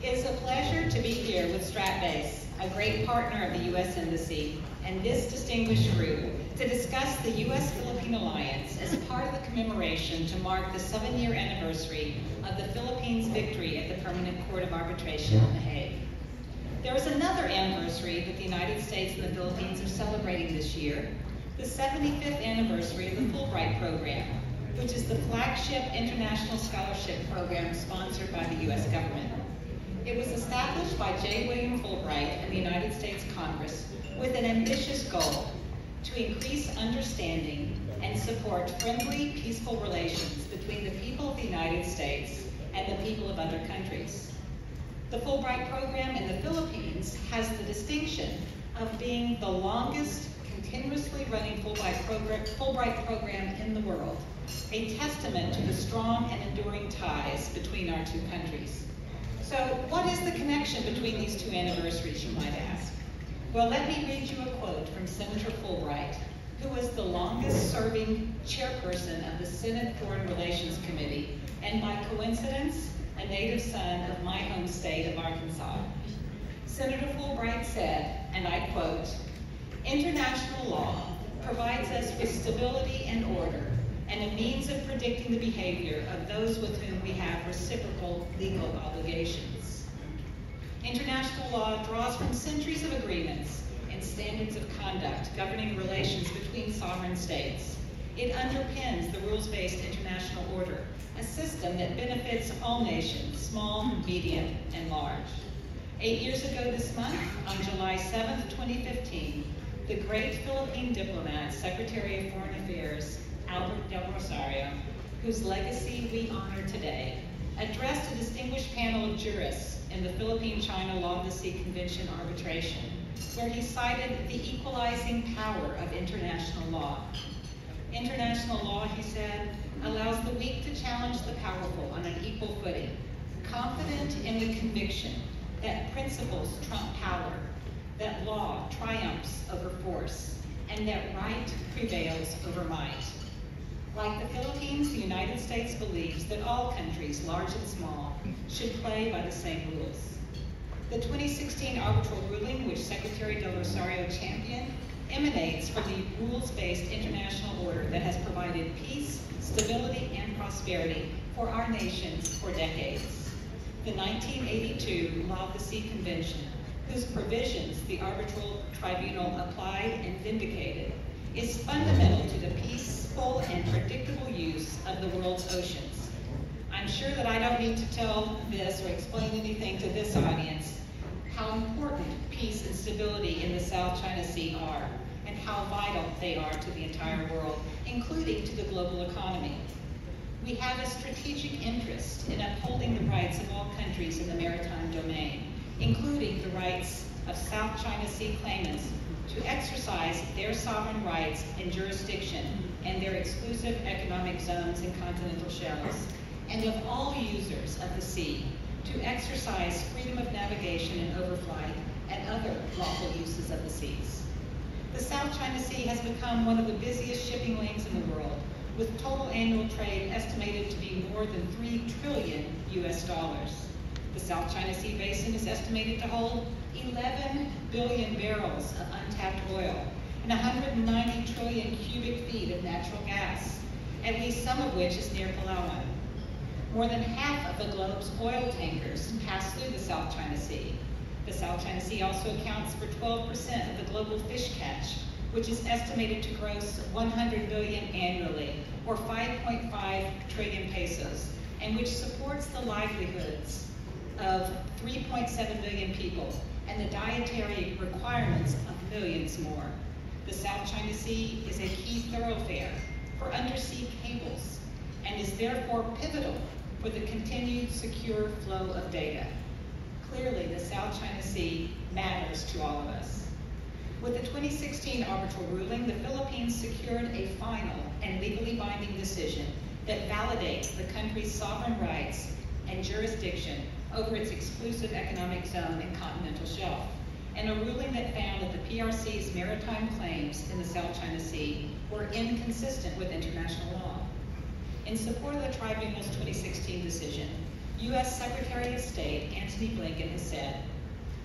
It is a pleasure to be here with Stratbase, a great partner of the U.S. Embassy, and this distinguished group to discuss the U.S.-Philippine alliance as part of the commemoration to mark the 7-year anniversary of the Philippines' victory at the Permanent Court of Arbitration in The Hague. There is another anniversary that the United States and the Philippines are celebrating this year, the 75th anniversary of the Fulbright Program, which is the flagship international scholarship program sponsored by the U.S. government. It was established by J. William Fulbright and the United States Congress with an ambitious goal to increase understanding and support friendly, peaceful relations between the people of the United States and the people of other countries. The Fulbright program in the Philippines has the distinction of being the longest continuously running Fulbright program in the world, a testament to the strong and enduring ties between our two countries. So what is the connection between these two anniversaries, you might ask? Well, let me read you a quote from Senator Fulbright, who was the longest serving chairperson of the Senate Foreign Relations Committee, and by coincidence, a native son of my home state of Arkansas. Senator Fulbright said, and I quote, "International law provides us with stability and order and a means of predicting the behavior of those with whom we have reciprocal legal obligations. International law draws from centuries of agreements and standards of conduct governing relations between sovereign states. It underpins the rules-based international order, a system that benefits all nations, small, medium, and large." 8 years ago this month, on July 7th, 2015, the great Philippine diplomat, Secretary of Foreign Affairs, Albert Del Rosario, whose legacy we honor today, addressed a distinguished panel of jurists in the Philippine-China Law of the Sea Convention arbitration, where he cited the equalizing power of international law. International law, he said, allows the weak to challenge the powerful on an equal footing, confident in the conviction that principles trump power, that law triumphs over force, and that right prevails over might. Like the Philippines, the United States believes that all countries, large and small, should play by the same rules. The 2016 arbitral ruling, which Secretary Del Rosario championed, emanates from the rules-based international order that has provided peace, stability, and prosperity for our nations for decades. The 1982 Law of the Sea Convention, whose provisions the arbitral tribunal applied and vindicated, is fundamental to the peaceful and predictable use of the world's oceans. I'm sure that I don't need to tell this or explain anything to this audience how important peace and stability in the South China Sea are, and how vital they are to the entire world, including to the global economy. We have a strategic interest in upholding the rights of all countries in the maritime domain, including the rights of South China Sea claimants to exercise their sovereign rights and jurisdiction and their exclusive economic zones and continental shelves, and of all users of the sea to exercise freedom of navigation and overflight and other lawful uses of the seas. The South China Sea has become one of the busiest shipping lanes in the world, with total annual trade estimated to be more than $3 trillion US. The South China Sea basin is estimated to hold 11 billion barrels of untapped oil and 190 trillion cubic feet of natural gas, at least some of which is near Palawan. More than half of the globe's oil tankers pass through the South China Sea. The South China Sea also accounts for 12% of the global fish catch, which is estimated to gross 100 billion annually, or 5.5 trillion pesos, and which supports the livelihoods of 3.7 million people and the dietary requirements of millions more. The South China Sea is a key thoroughfare for undersea cables and is therefore pivotal for the continued secure flow of data. Clearly, the South China Sea matters to all of us. With the 2016 arbitral ruling, the Philippines secured a final and legally binding decision that validates the country's sovereign rights and jurisdiction over its exclusive economic zone and continental shelf, and a ruling that found that the PRC's maritime claims in the South China Sea were inconsistent with international law. In support of the tribunal's 2016 decision, U.S. Secretary of State Antony Blinken has said,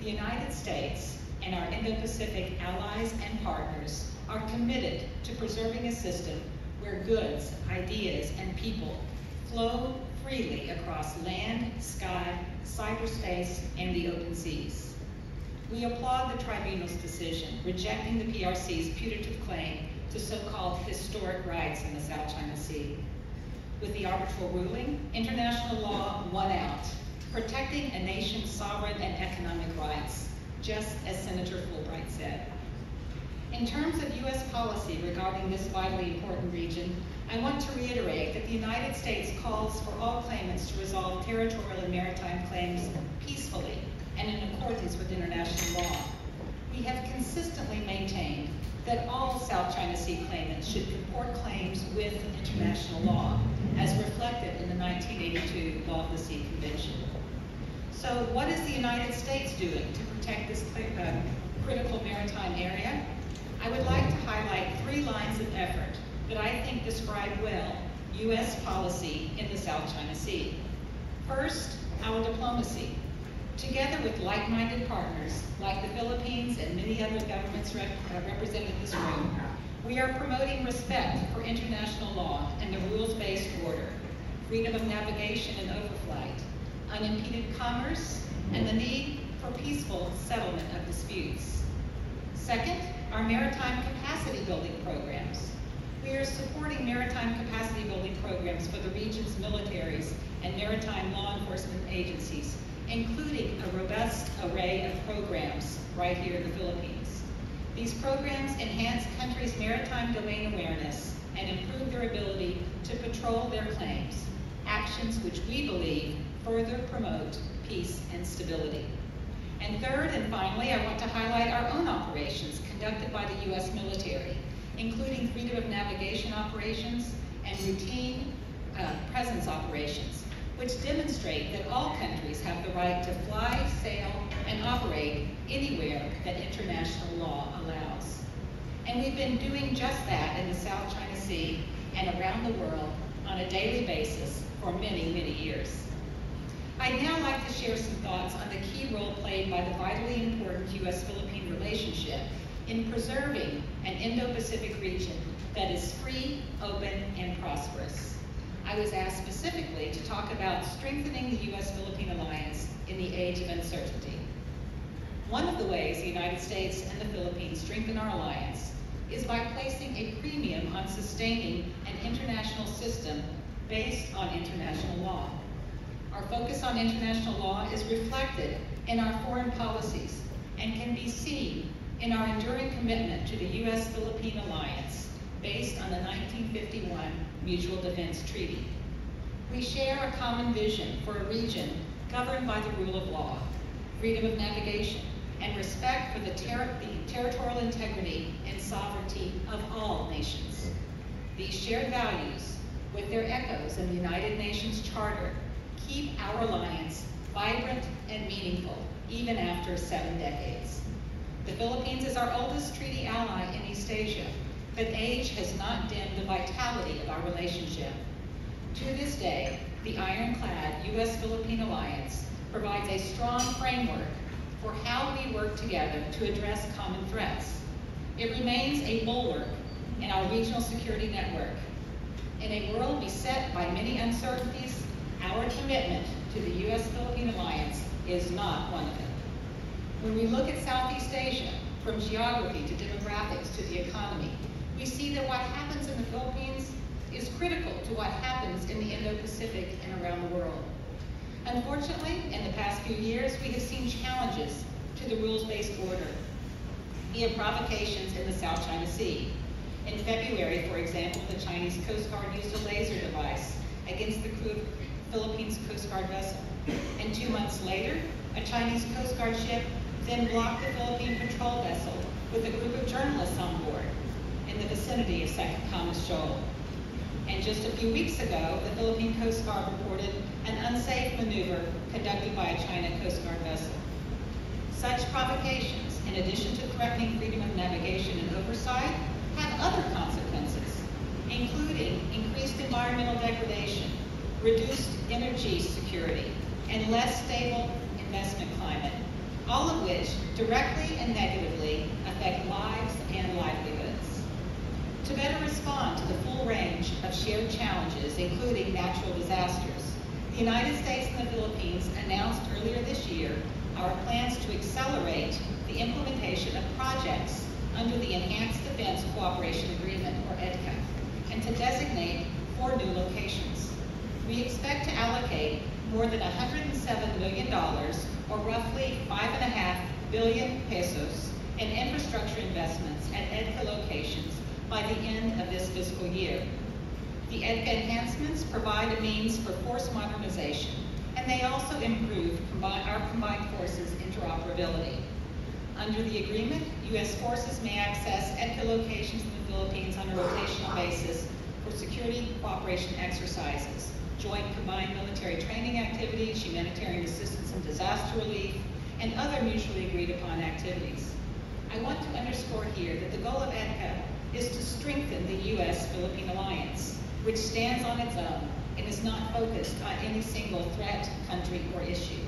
"The United States and our Indo-Pacific allies and partners are committed to preserving a system where goods, ideas, and people flow freely across land, sky, cyberspace, and the open seas." We applaud the tribunal's decision rejecting the PRC's putative claim to so-called historic rights in the South China Sea. With the arbitral ruling, international law won out, protecting a nation's sovereign and economic rights, just as Senator Fulbright said. In terms of U.S. policy regarding this vitally important region, I want to reiterate that the United States calls for all claimants to resolve territorial and maritime claims peacefully and in accordance with international law. We have consistently maintained that all South China Sea claimants should comport claims with international law, as reflected in the 1982 Law of the Sea Convention. So what is the United States doing to protect this critical maritime area? I would like to highlight 3 lines of effort that I think describe well U.S. policy in the South China Sea. First, our diplomacy. Together with like-minded partners like the Philippines and many other governments represented in this room, we are promoting respect for international law and the rules-based order, freedom of navigation and overflight, unimpeded commerce, and the need for peaceful settlement of disputes. Second, our maritime capacity building programs. We are supporting maritime capacity building programs for the region's militaries and maritime law enforcement agencies, including a robust array of programs right here in the Philippines. These programs enhance countries' maritime domain awareness and improve their ability to patrol their claims, actions which we believe further promote peace and stability. And third and finally, I want to highlight our own operations conducted by the U.S. military, including freedom of navigation operations and routine presence operations, which demonstrate that all countries have the right to fly, sail, and operate anywhere that international law allows. And we've been doing just that in the South China Sea and around the world on a daily basis for many, many years. I'd now like to share some thoughts on the key role played by the vitally important U.S.-Philippine relationship in preserving an Indo-Pacific region that is free, open, and prosperous. I was asked specifically to talk about strengthening the U.S.-Philippine alliance in the age of uncertainty. One of the ways the United States and the Philippines strengthen our alliance is by placing a premium on sustaining an international system based on international law. Our focus on international law is reflected in our foreign policies and can be seen in our enduring commitment to the U.S.-Philippine alliance based on the 1951 Mutual Defense Treaty. We share a common vision for a region governed by the rule of law, freedom of navigation, and respect for the territorial integrity and sovereignty of all nations. These shared values, with their echoes in the United Nations Charter, keep our alliance vibrant and meaningful, even after 7 decades. The Philippines is our oldest treaty ally in East Asia, but age has not dimmed the vitality of our relationship. To this day, the ironclad U.S.-Philippine alliance provides a strong framework for how we work together to address common threats. It remains a bulwark in our regional security network. In a world beset by many uncertainties, our commitment to the U.S.-Philippine alliance is not one of them. When we look at Southeast Asia, from geography to demographics to the economy, we see that what happens in the Philippines is critical to what happens in the Indo-Pacific and around the world. Unfortunately, in the past few years, we have seen challenges to the rules-based order via provocations in the South China Sea. In February, for example, the Chinese Coast Guard used a laser device against the crew of Philippines Coast Guard vessel. And 2 months later, a Chinese Coast Guard ship then blocked the Philippine patrol vessel with a group of journalists on board in the vicinity of Second Camas Shoal. And just a few weeks ago, the Philippine Coast Guard reported an unsafe maneuver conducted by a China Coast Guard vessel. Such provocations, in addition to threatening freedom of navigation and oversight, have other consequences, including increased environmental degradation, reduced energy security, and less stable investment climate, all of which directly and negatively affect lives and livelihoods. To better respond to the full range of shared challenges, including natural disasters, the United States and the Philippines announced earlier this year our plans to accelerate the implementation of projects under the Enhanced Defense Cooperation Agreement, or EDCA, and to designate 4 new locations. We expect to allocate more than $107 million, or roughly 5.5 billion pesos, in infrastructure investments at EDCA locations by the end of this fiscal year. The EDCA enhancements provide a means for force modernization, and they also improve our combined forces interoperability. Under the agreement, U.S. forces may access EDCA locations in the Philippines on a rotational basis for security cooperation exercises, joint combined military training activities, humanitarian assistance and disaster relief, and other mutually agreed upon activities. I want to underscore here that the goal of EDCA is to strengthen the U.S.-Philippine alliance, which stands on its own and is not focused on any single threat, country, or issue.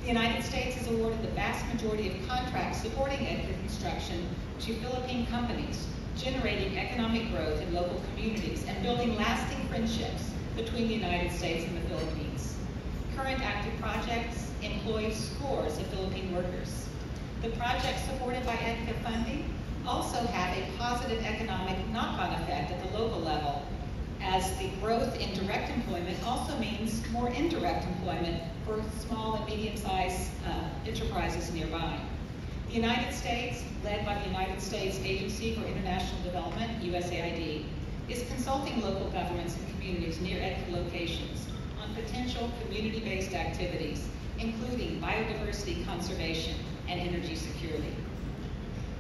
The United States has awarded the vast majority of contracts supporting EDCA construction to Philippine companies, generating economic growth in local communities and building lasting friendships between the United States and the Philippines. Current active projects employ scores of Philippine workers. The projects supported by EDCA funding also have a positive economic knock-on effect at the local level, as the growth in direct employment also means more indirect employment for small and medium-sized enterprises nearby. The United States, led by the United States Agency for International Development, USAID, is consulting local governments and communities near EDCA locations on potential community-based activities, including biodiversity conservation and energy security.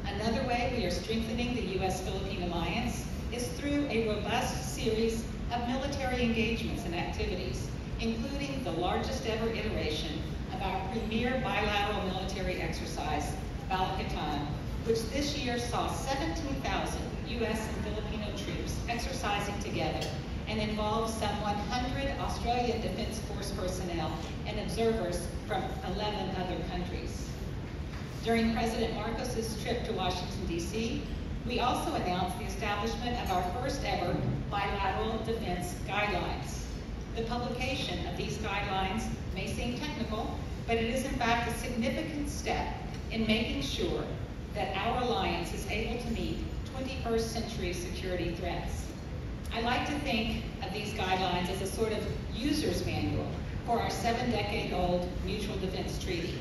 Another way we are strengthening the U.S.-Philippine alliance is through a robust series of military engagements and activities, including the largest ever iteration of our premier bilateral military exercise, Balakatan, which this year saw 17,000 U.S. and Filipino troops exercising together and involved some 100 Australian Defense Force personnel and observers from 11 other countries. During President Marcos's trip to Washington, D.C., we also announced the establishment of our first ever bilateral defense guidelines. The publication of these guidelines may seem technical, but it is in fact a significant step in making sure that our alliance is able to meet 21st century security threats. I like to think of these guidelines as a sort of user's manual for our 7-decade-old mutual defense treaty,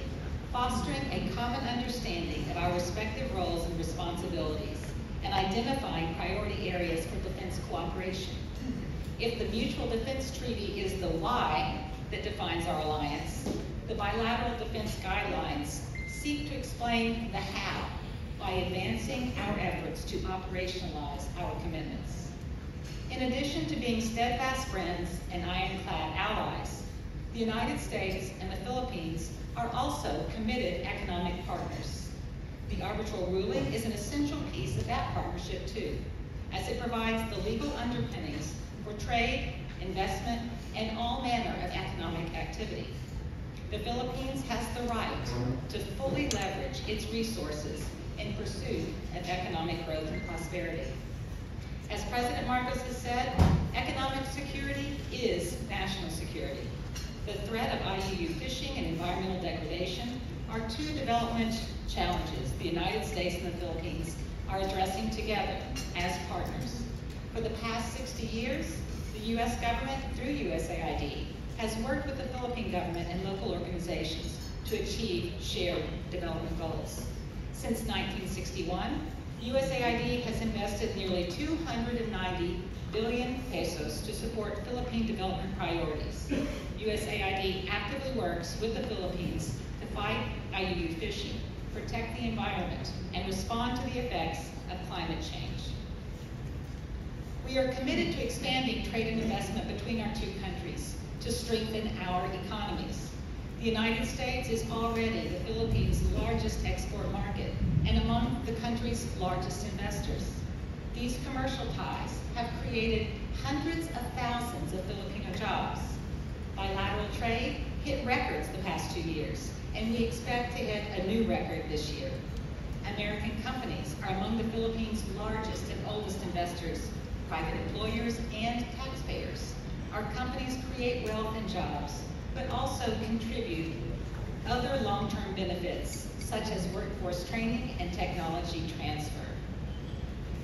fostering a common understanding of our respective roles and responsibilities, and identifying priority areas for defense cooperation. If the mutual defense treaty is the why that defines our alliance, the bilateral defense guidelines seek to explain the how by advancing our efforts to operationalize our commitments. In addition to being steadfast friends and ironclad allies, the United States and the Philippines are also committed economic partners. The arbitral ruling is an essential piece of that partnership too, as it provides the legal underpinnings for trade, investment, and all manner of economic activity. The Philippines has the right to fully leverage its resources in pursuit of economic growth and prosperity. As President Marcos has said, economic security is national security. The threat of IUU fishing and environmental degradation are two development challenges the United States and the Philippines are addressing together as partners. For the past 60 years, the U.S. government, through USAID, has worked with the Philippine government and local organizations to achieve shared development goals. Since 1961, USAID has invested nearly 290 billion pesos to support Philippine development priorities. USAID actively works with the Philippines to fight IUU fishing, protect the environment, and respond to the effects of climate change. We are committed to expanding trade and investment between our two countries to strengthen our economies. The United States is already the Philippines' largest export market and among the country's largest investors. These commercial ties have created hundreds of thousands of Filipino jobs. Bilateral trade hit records the past 2 years, and we expect to hit a new record this year. American companies are among the Philippines' largest and oldest investors, private employers, and taxpayers. Our companies create wealth and jobs, but also contribute other long-term benefits, such as workforce training and technology transfer.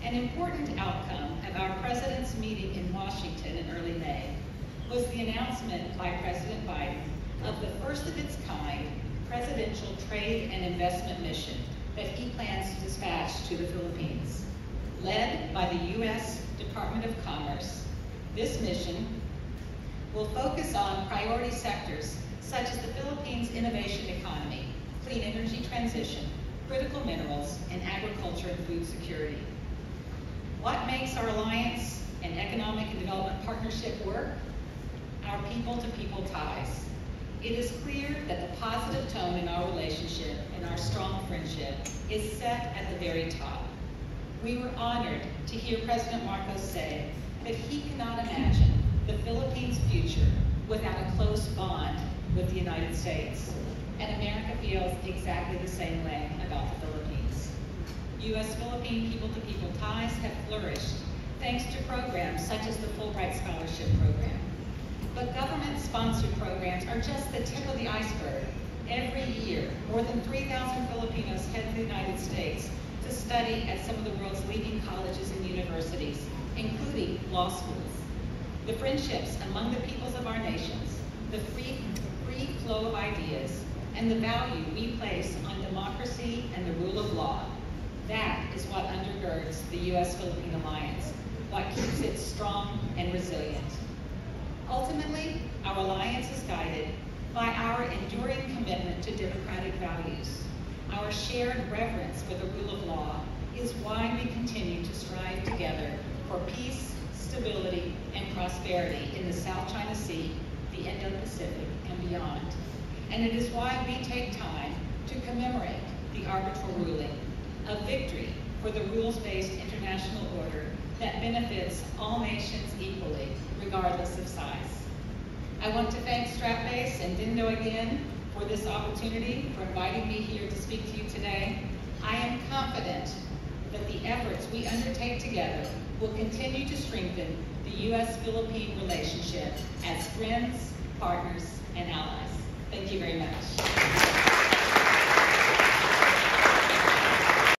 An important outcome of our President's meeting in Washington in early May was the announcement by President Biden of the first of its kind presidential trade and investment mission that he plans to dispatch to the Philippines. Led by the U.S. Department of Commerce, this mission will focus on priority sectors such as the Philippines' innovation economy, clean energy transition, critical minerals, and agriculture and food security. What makes our alliance and economic and development partnership work? Our people-to-people ties. It is clear that the positive tone in our relationship and our strong friendship is set at the very top. We were honored to hear President Marcos say that he cannot imagine the Philippines' future without a close bond with the United States. And America feels exactly the same way about the Philippines. U.S.-Philippine people-to-people ties have flourished thanks to programs such as the Fulbright Scholarship Program. But government-sponsored programs are just the tip of the iceberg. Every year, more than 3,000 Filipinos head to the United States to study at some of the world's leading colleges and universities, including law schools. The friendships among the peoples of our nations, the free flow of ideas, and the value we place on democracy and the rule of law, that is what undergirds the U.S.-Philippine alliance, what keeps it strong and resilient. Ultimately, our alliance is guided by our enduring commitment to democratic values. Our shared reverence for the rule of law is why we continue to strive together for peace, stability, and prosperity in the South China Sea, the Indo-Pacific, and beyond. And it is why we take time to commemorate the arbitral ruling, a victory for the rules-based international order that benefits all nations equally, regardless of size. I want to thank Stratbase and Dindo again for this opportunity, for inviting me here to speak to you today. I am confident that the efforts we undertake together will continue to strengthen the U.S.-Philippine relationship as friends, partners, and allies. Thank you very much.